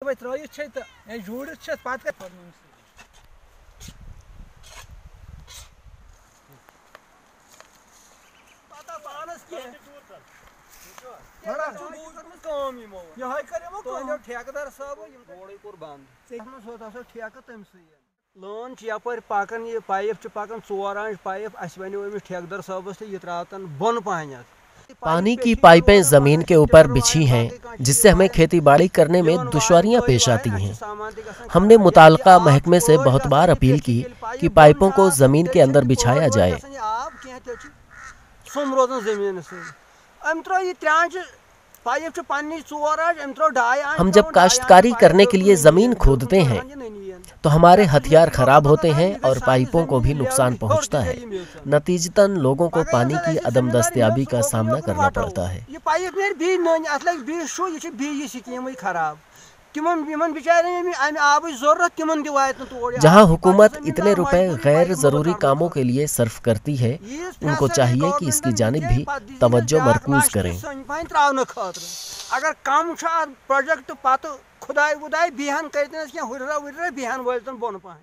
वो त्रित तो जूड़ित पत ठेकेदार साहब ठेक तम लोन यपर पकान ये पाइप पकान 4 इंच पाइप अस वो ठेकेदार साहबस ये त्रातन बोन पहन पानी की पाइपें जमीन के ऊपर बिछी हैं, जिससे हमें खेती बाड़ी करने में दुश्वारियां पेश आती हैं। हमने मुताल्लिका महकमे से बहुत बार अपील की कि पाइपों को जमीन के अंदर बिछाया जाए। हम जब काश्तकारी करने के लिए जमीन खोदते हैं तो हमारे हथियार खराब होते हैं और पाइपों को भी नुकसान पहुंचता है। नतीजतन लोगों को पानी की अदम दस्तयाबी का सामना करना पड़ता है। जहां हुकूमत इतने रुपए गैर जरूरी कामों के लिए सर्फ करती है, उनको चाहिए कि इसकी जानिब भी तवज्जो मरकूज करें। अगर कम प्रोजेक्ट पत खुदाई वुदाई बिहान कर बिहान बोन पान।